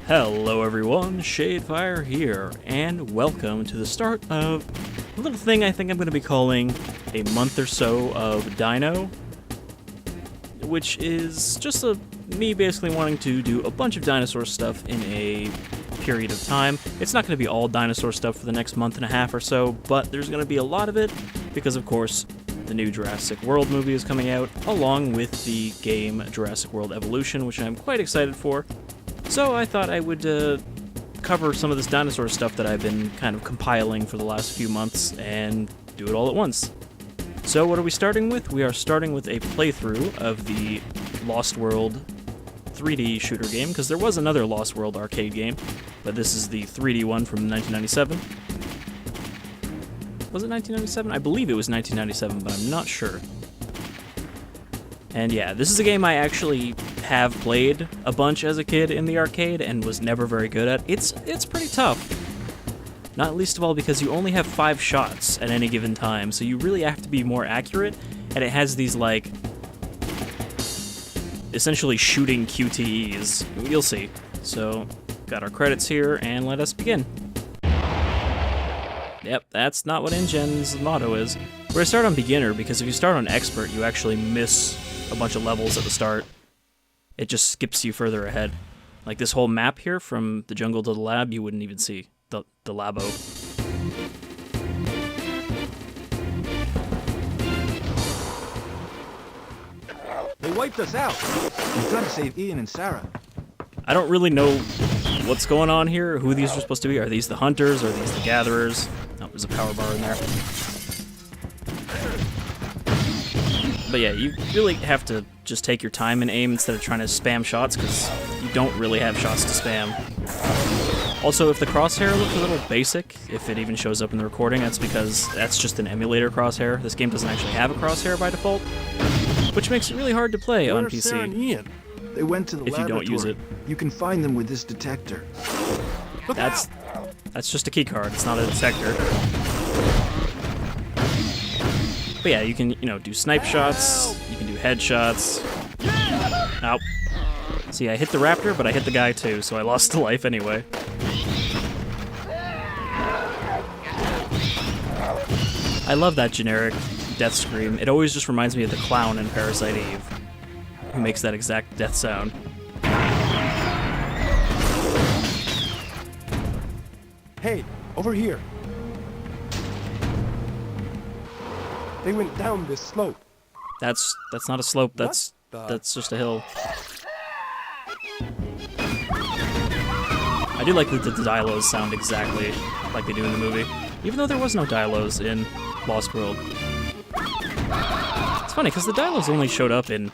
Hello everyone, Shadefire here, and welcome to the start of a little thing I think I'm going to be calling a month or so of Dino, which is just me basically wanting to do a bunch of dinosaur stuff in a period of time. It's not going to be all dinosaur stuff for the next month and a half or so, but there's going to be a lot of it because, of course, the new Jurassic World movie is coming out, along with the game Jurassic World Evolution, which I'm quite excited for. So I thought I would cover some of this dinosaur stuff that I've been kind of compiling for the last few months and do it all at once. So what are we starting with? We are starting with a playthrough of the Lost World 3D shooter game, because there was another Lost World arcade game, but this is the 3D one from 1997. Was it 1997? I believe it was 1997, but I'm not sure. And yeah, this is a game I actually have played a bunch as a kid in the arcade and was never very good at. It's pretty tough. Not least of all because you only have 5 shots at any given time, so you really have to be more accurate, and it has these, like, essentially shooting QTEs. You'll see. So, got our credits here, and let us begin. Yep, that's not what InGen's motto is. We're gonna start on beginner, because if you start on expert, you actually miss a bunch of levels at the start. It just skips you further ahead. Like this whole map here, from the jungle to the lab, you wouldn't even see the labo. They wiped us out. We've got to save Ian and Sarah. I don't really know what's going on here, who these are supposed to be. Are these the hunters? Are these the gatherers? Oh, there's a power bar in there. But yeah, you really have to just take your time and aim instead of trying to spam shots, because you don't really have shots to spam. Also, if the crosshair looks a little basic, if it even shows up in the recording, that's because that's just an emulator crosshair. This game doesn't actually have a crosshair by default, which makes it really hard to play on PC. Sarah and Ian? They went to the if laboratory. You don't use it. You can find them with this detector. That's just a key card. It's not a detector. But yeah, you can, do snipe shots, you can do headshots. Ow. See, I hit the raptor, but I hit the guy too, so I lost a life anyway. I love that generic death scream. It always just reminds me of the clown in Parasite Eve, who makes that exact death sound. Hey, over here. They went down this slope. That's not a slope. That's just a hill. I do like that the Dilos sound exactly like they do in the movie, even though there was no Dilos in Lost World. It's funny because the Dilos only showed up in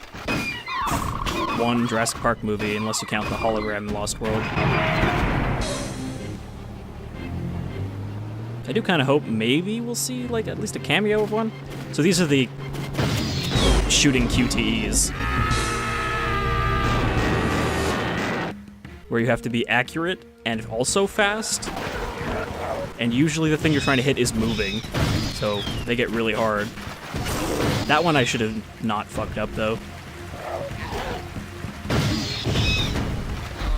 one Jurassic Park movie, unless you count the hologram in Lost World. I do kind of hope maybe we'll see, like, at least a cameo of one. So these are the shooting QTEs, where you have to be accurate and also fast. And usually the thing you're trying to hit is moving, so they get really hard. That one I should have not fucked up, though.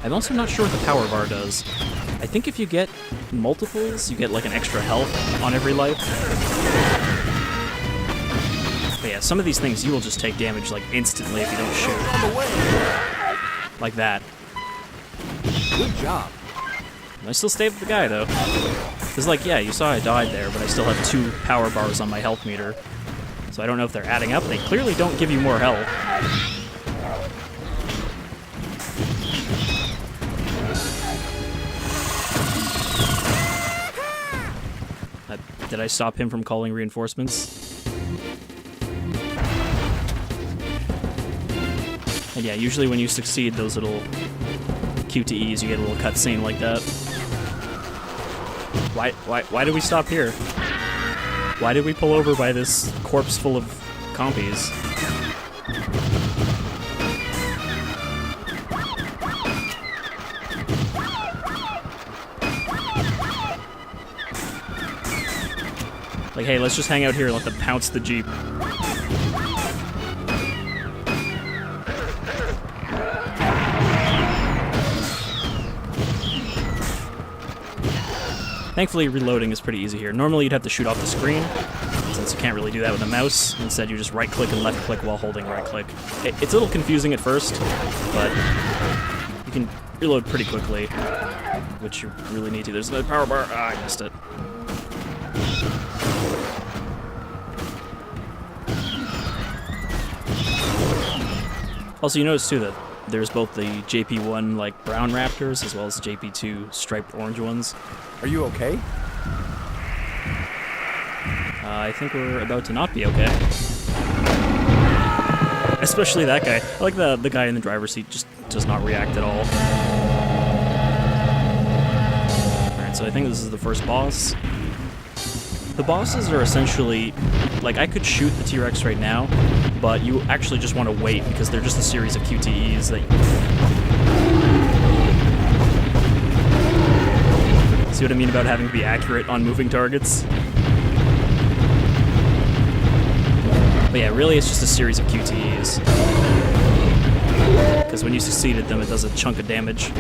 I'm also not sure what the power bar does. I think if you get multiples, you get like an extra health on every life. But yeah, some of these things you will just take damage like instantly if you don't shoot. Like that. Good job. I still stayed with the guy though. Because like, yeah, you saw I died there, but I still have 2 power bars on my health meter. So I don't know if they're adding up. They clearly don't give you more health. Did I stop him from calling reinforcements? And yeah, usually when you succeed those little QTEs, you get a little cutscene like that. Why did we stop here? Why did we pull over by this corpse full of compies? Like, hey, let's just hang out here and let them pounce the Jeep. Thankfully, reloading is pretty easy here. Normally, you'd have to shoot off the screen, since you can't really do that with a mouse. Instead, you just right-click and left-click while holding right-click. It's a little confusing at first, but you can reload pretty quickly, which you really need to. There's another power bar. Ah, I missed it. Also, you notice, too, that there's both the JP1, like, brown raptors, as well as JP2 striped orange ones. Are you okay? I think we're about to not be okay. Especially that guy. I like the guy in the driver's seat just does not react at all. Alright, so I think this is the first boss. The bosses are essentially, like, I could shoot the T-Rex right now, but you actually just want to wait because they're just a series of QTEs that... See what I mean about having to be accurate on moving targets? But yeah, really it's just a series of QTEs. Because when you succeed at them, it does a chunk of damage.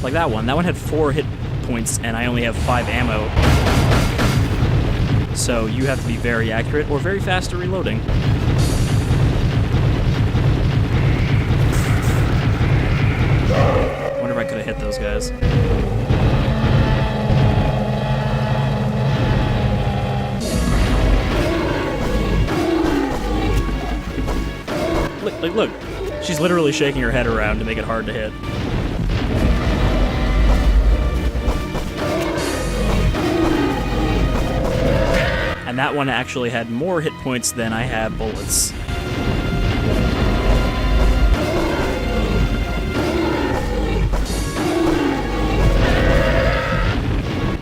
Like that one. That one had 4 hit points, and I only have 5 ammo. So you have to be very accurate or very fast at reloading. I wonder if I could have hit those guys. Look. She's literally shaking her head around to make it hard to hit. And that one actually had more hit points than I have bullets.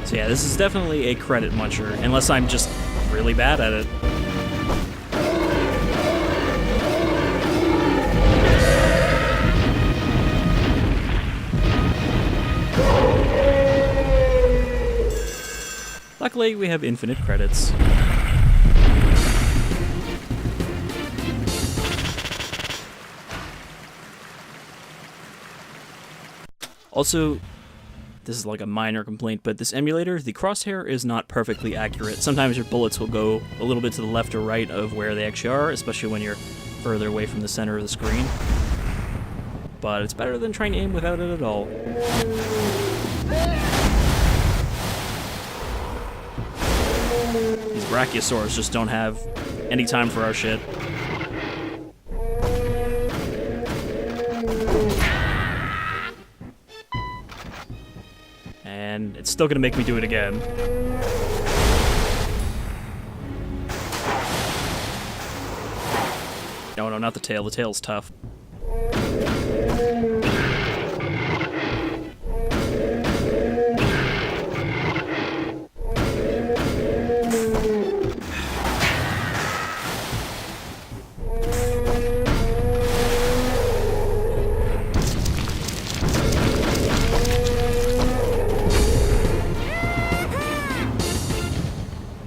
So yeah, this is definitely a credit muncher, unless I'm just really bad at it. Luckily, we have infinite credits. Also, this is like a minor complaint, but this emulator, the crosshair is not perfectly accurate. Sometimes your bullets will go a little bit to the left or right of where they actually are, especially when you're further away from the center of the screen. But it's better than trying to aim without it at all. These Brachiosaurs just don't have any time for our shit. And it's still gonna make me do it again. No, not the tail. The tail's tough.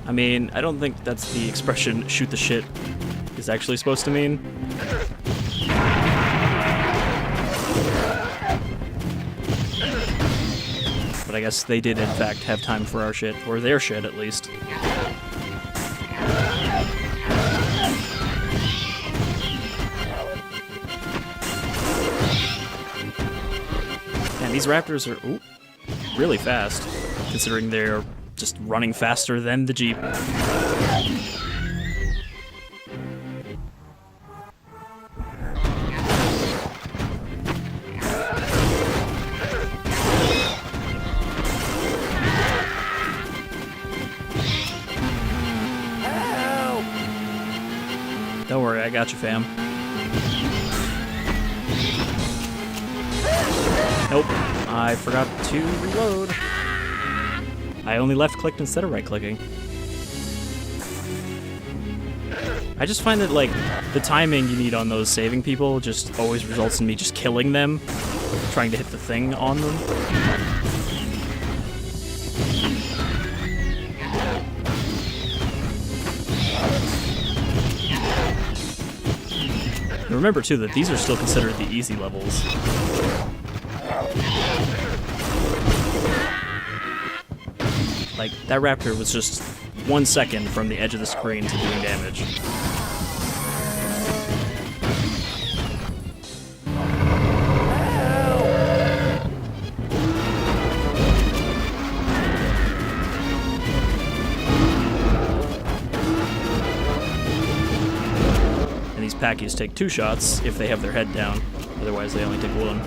I mean, I don't think that's the expression shoot the shit is actually supposed to mean. But I guess they did in fact have time for our shit, or their shit at least. And these raptors are really fast, considering they're just running faster than the Jeep. Don't worry, I got you, fam. Nope, I forgot to reload. I only left-clicked instead of right-clicking. I just find that, like, the timing you need on those saving people just always results in me just killing them, trying to hit the thing on them. And remember, too, that these are still considered the easy levels. Like, that raptor was just 1 second from the edge of the screen to doing damage. And these Packies take 2 shots if they have their head down, otherwise they only take 1.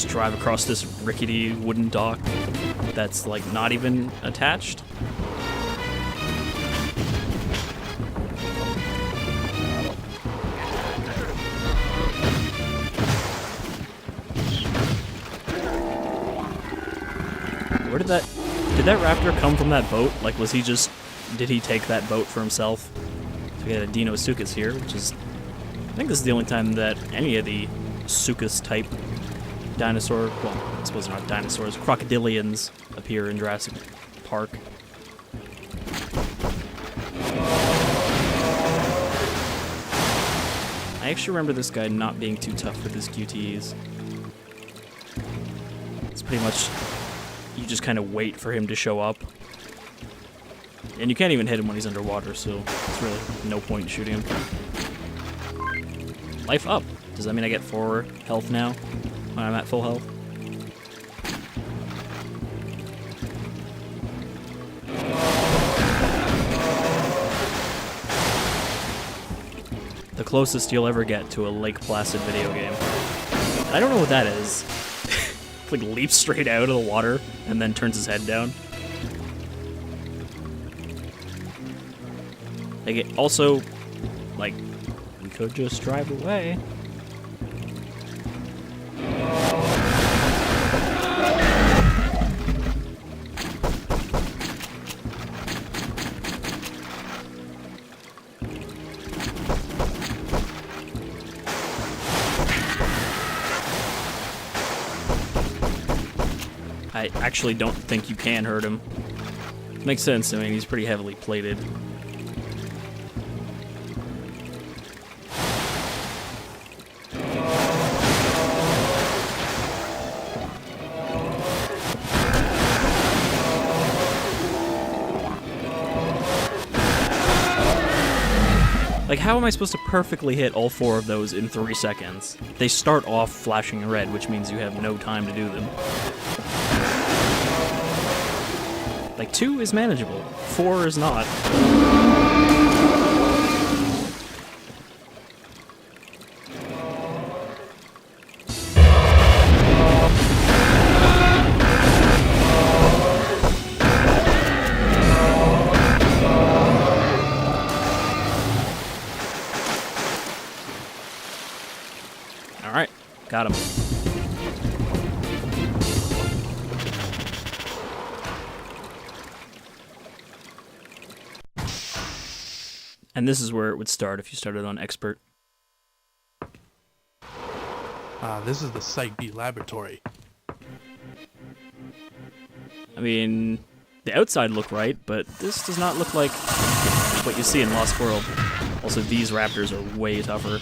Drive across this rickety wooden dock that's like not even attached. Where did that raptor come from? That boat? Like, was he just, did he take that boat for himself? So we got a Dino Sucus here, which is, I think this is the only time that any of the Sucus type dinosaur, well, I suppose they're not dinosaurs, crocodilians appear in Jurassic Park. I actually remember this guy not being too tough with his QTEs. It's pretty much, you just kind of wait for him to show up. And you can't even hit him when he's underwater, so there's really no point in shooting him. Life up. Does that mean I get 4 health now? When I'm at full health. The closest you'll ever get to a Lake Placid video game. I don't know what that is. Like leaps straight out of the water and then turns his head down. Like also, like, we could just drive away. I actually don't think you can hurt him. Makes sense, I mean, he's pretty heavily plated. Like, how am I supposed to perfectly hit all 4 of those in 3 seconds? They start off flashing red, which means you have no time to do them. Like, 2 is manageable. 4 is not. Alright, got him. And this is where it would start if you started on Expert. This is the Site B laboratory. I mean, the outside look right, but this does not look like what you see in Lost World. Also, these raptors are way tougher.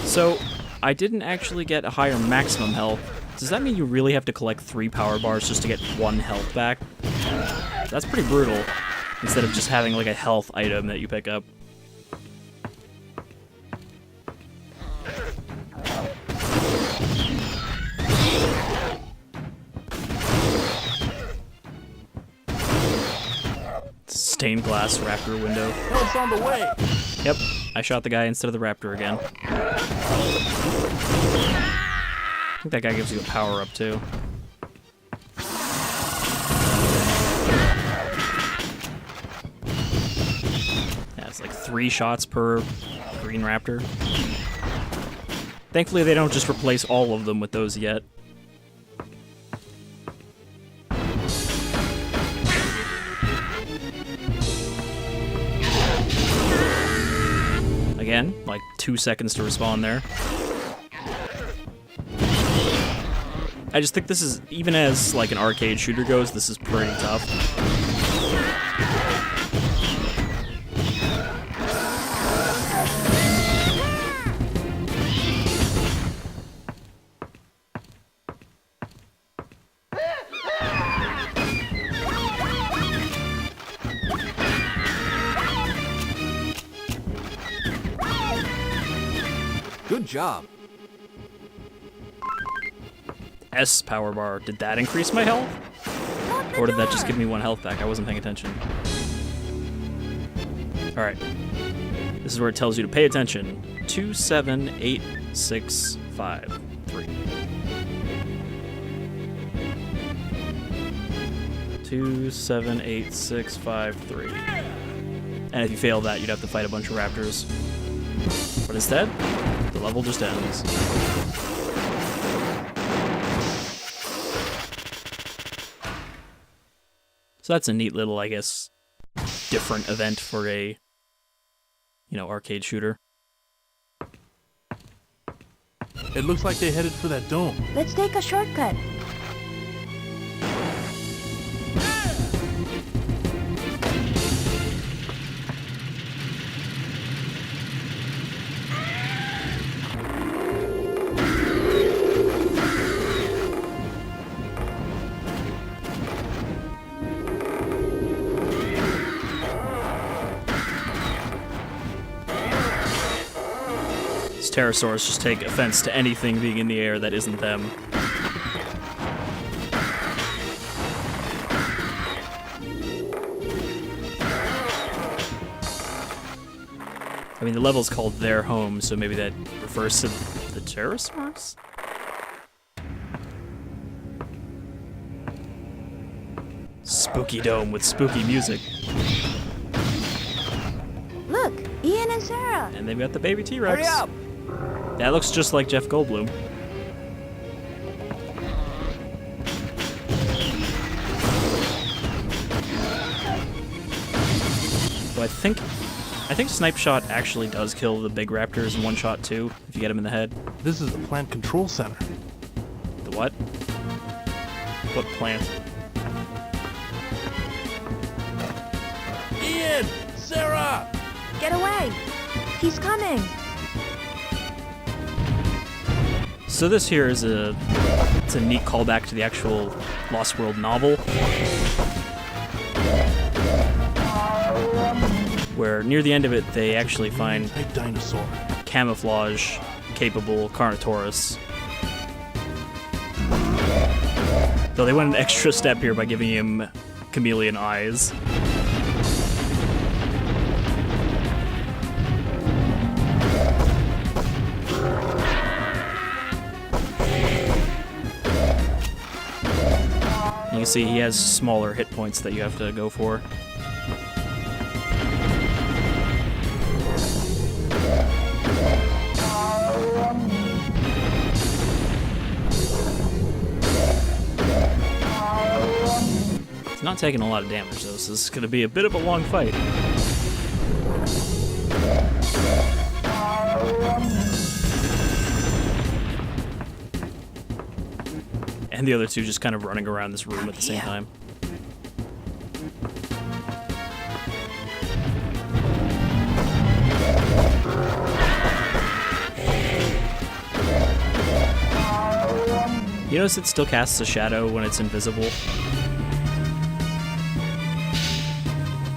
So, I didn't actually get a higher maximum health. Does that mean you really have to collect 3 power bars just to get 1 health back? That's pretty brutal, instead of just having like a health item that you pick up. Stained glass raptor window. Help's on the way! Yep, I shot the guy instead of the raptor again. I think that guy gives you a power-up, too. Yeah, it's like 3 shots per green raptor. Thankfully, they don't just replace all of them with those yet. Again, like 2 seconds to respawn there. I just think this is, even as like an arcade shooter goes, this is pretty tough. Good job. S power bar. Did that increase my health? Or did that just give me 1 health back? I wasn't paying attention. Alright. This is where it tells you to pay attention. 2, 7, 8, 6, 5, 3. 2, 7, 8, 6, 5, 3. And if you fail that, you'd have to fight a bunch of raptors. But instead, the level just ends. So that's a neat little, I guess, different event for a, arcade shooter. It looks like they headed for that dome. Let's take a shortcut. Pterosaurs just take offense to anything being in the air that isn't them. I mean, the level's called Their Home, so maybe that refers to the Pterosaurs? Spooky dome with spooky music. Look, Ian and Sarah. And they've got the baby T-Rex. Hurry up! That looks just like Jeff Goldblum. So I think Snipe Shot actually does kill the big raptors in one shot too, if you get them in the head. This is the plant control center. The what? What plant? Ian! Sarah! Get away. He's coming. So this here is it's a neat callback to the actual Lost World novel, where near the end of it they actually find A dinosaur. camouflage capable Carnotaurus. Though they went an extra step here by giving him chameleon eyes. You can see he has smaller hit points that you have to go for. He's not taking a lot of damage though, so this is going to be a bit of a long fight. And the other two just kind of running around this room at the same time. You notice it still casts a shadow when it's invisible?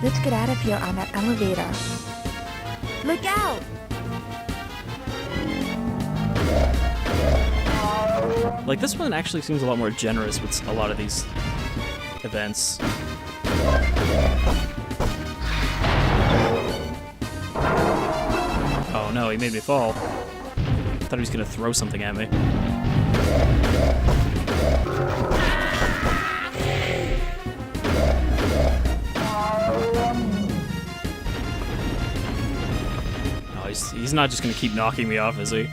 Let's get out of here on that elevator. Look out! Like, this one actually seems a lot more generous with a lot of these events. Oh no, he made me fall. I thought he was gonna throw something at me. Oh, he's not just gonna keep knocking me off, is he?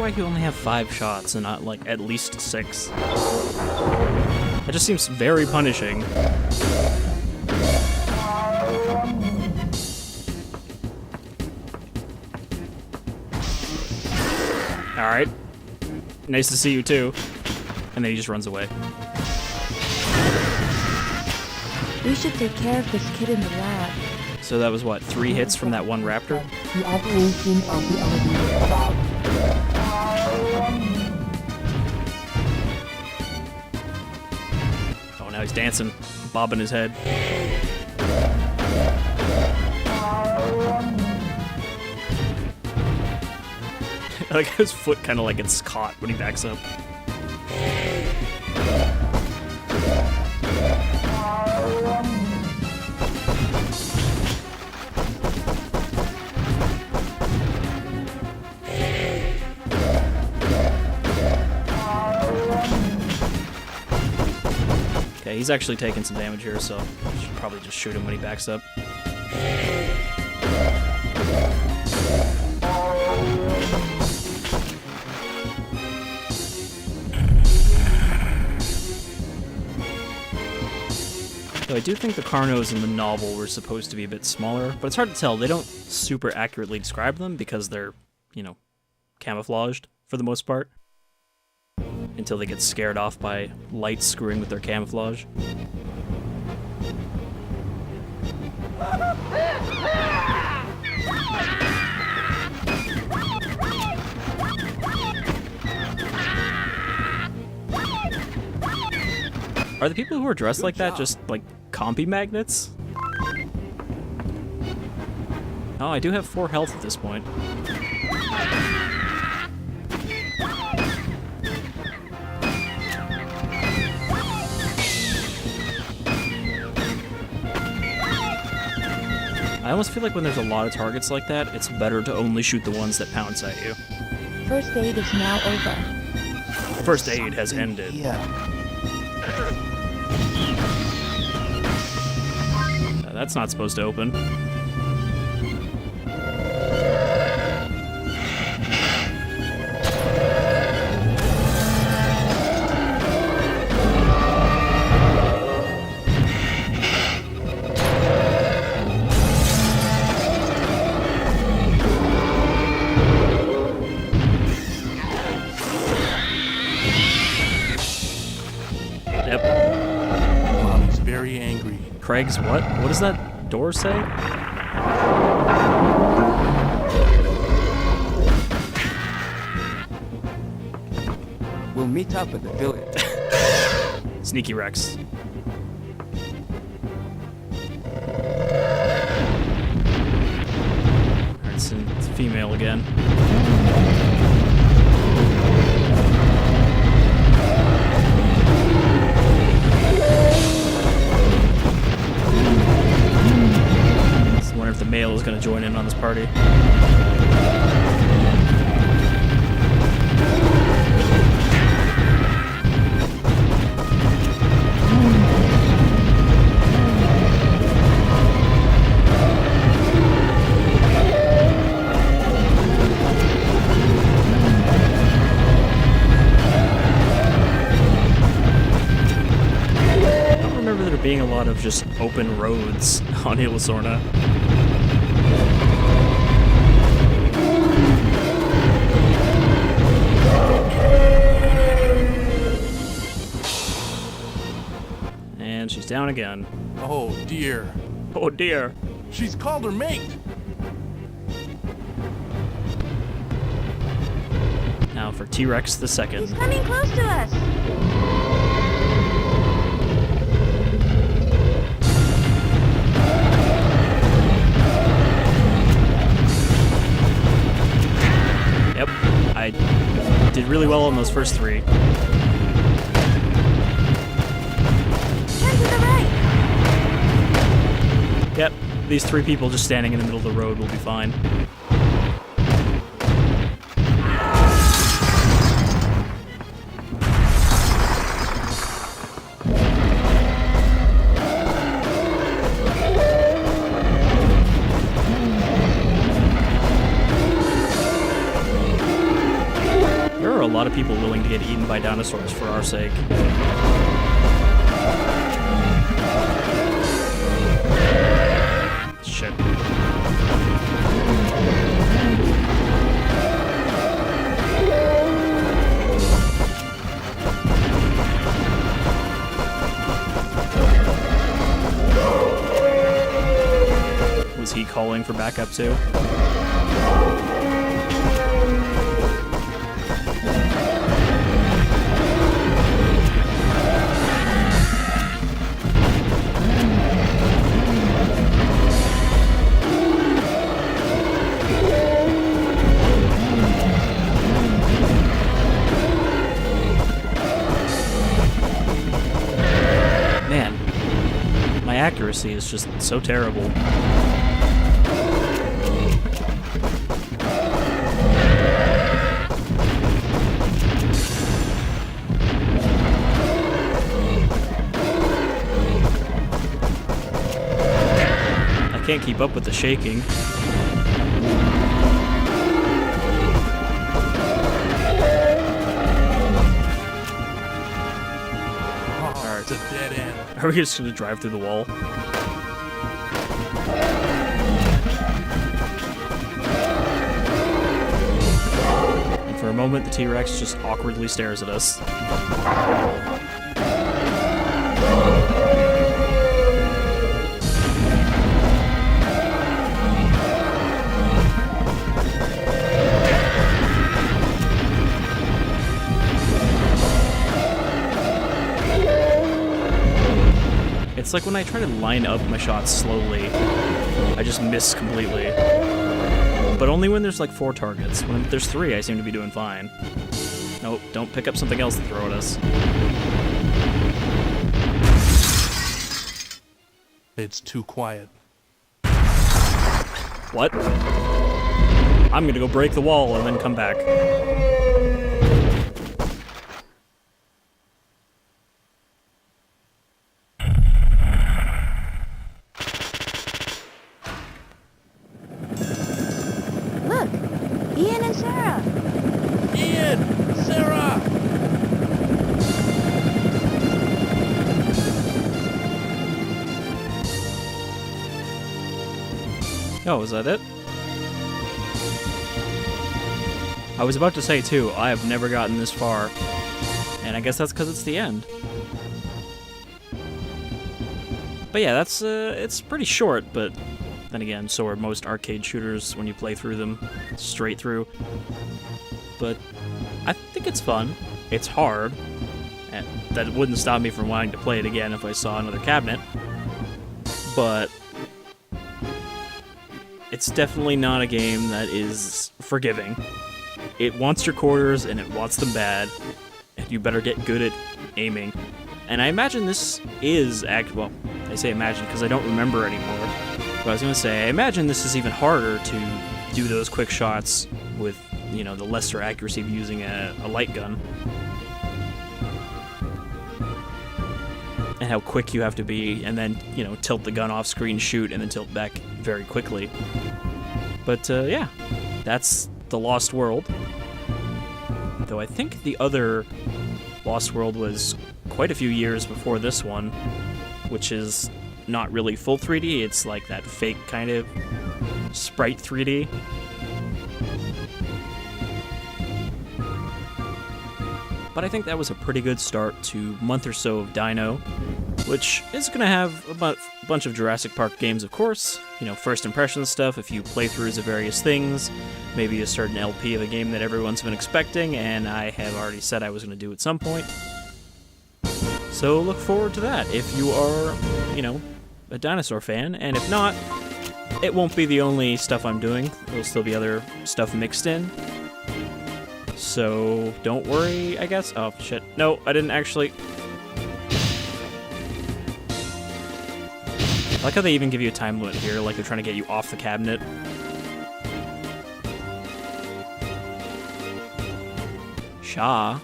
why you only have 5 shots and not, like, at least 6. That just seems very punishing. Alright. Nice to see you, too. And then he just runs away. We should take care of this kid in the lab. So that was, what, 3 hits from that one raptor? The operation of the elevator stopped. Oh, now he's dancing, bobbing his head. I like how his foot kind of like gets caught when he backs up. Okay, he's actually taking some damage here, so I should probably just shoot him when he backs up. Though I do think the Carnos in the novel were supposed to be a bit smaller, but it's hard to tell. They don't super accurately describe them because they're, you know, camouflaged for the most part. Until they get scared off by lights screwing with their camouflage. Are the people who are dressed like that just, like, compy magnets? Oh, I do have 4 health at this point. I almost feel like when there's a lot of targets like that, it's better to only shoot the ones that pounce at you. First aid is now over. First aid has ended. That's not supposed to open. Yep. Mommy's very angry. Craig's what? What does that door say? We'll meet up at the village. Sneaky Rex. Alright, it's female again. Just wonder if the male is going to join in on this party. Being a lot of just open roads on Illusorna. And she's down again. Oh dear. Oh dear. She's called her mate. Now for T-Rex the second. He's coming close to us. Yep, I did really well on those first 3. Turn to the right. Yep, these 3 people just standing in the middle of the road will be fine. lot of people willing to get eaten by dinosaurs for our sake. Shit. Was he calling for backup too? Man, my accuracy is just so terrible. Can't keep up with the shaking. Oh, it's a dead end. Are we just gonna drive through the wall? And for a moment, the T-Rex just awkwardly stares at us. It's like when I try to line up my shots slowly, I just miss completely. But only when there's like 4 targets. When there's 3, I seem to be doing fine. Nope, don't pick up something else to throw at us. It's too quiet. What? I'm gonna go break the wall and then come back. Look, Ian and Sarah. Ian! Sarah! Oh, is that it? I was about to say, too, I have never gotten this far. And I guess that's because it's the end. But yeah, that's, it's pretty short, but then again, so are most arcade shooters when you play through them straight through. But I think it's fun. It's hard. And that wouldn't stop me from wanting to play it again if I saw another cabinet. But it's definitely not a game that is forgiving. It wants your quarters, and it wants them bad, and you better get good at aiming. And I imagine this is well, I say imagine because I don't remember anymore. But I was going to say, I imagine this is even harder to do those quick shots with, you know, the lesser accuracy of using a light gun. And how quick you have to be, and then, you know, tilt the gun off screen, shoot, and then tilt back very quickly. But, yeah, that's The Lost World. Though I think the other Lost World was quite a few years before this one, which is not really full 3D, it's like that fake kind of sprite 3D. But I think that was a pretty good start to a month or so of Dino, which is going to have a bunch of Jurassic Park games, of course. You know, first impression stuff, a few playthroughs of various things, maybe a certain LP of a game that everyone's been expecting, and I have already said I was going to do at some point. So look forward to that if you are, you know, a dinosaur fan, and if not, it won't be the only stuff I'm doing. There'll still be other stuff mixed in. So don't worry, I guess. Oh, shit. No, I didn't actually. I like how they even give you a time limit here, like they're trying to get you off the cabinet. Shaw.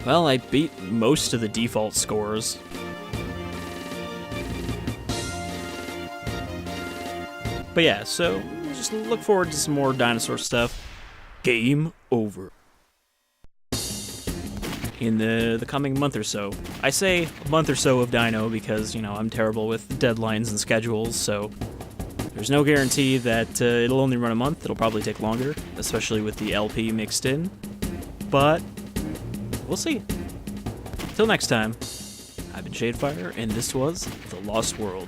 Well, I beat most of the default scores. But yeah, so just look forward to some more dinosaur stuff. Game over. In the coming month or so. I say a month or so of Dino because, you know, I'm terrible with deadlines and schedules, so there's no guarantee that it'll only run a month. It'll probably take longer, especially with the LP mixed in. But we'll see. Till next time, I've been Shadefire, and this was The Lost World.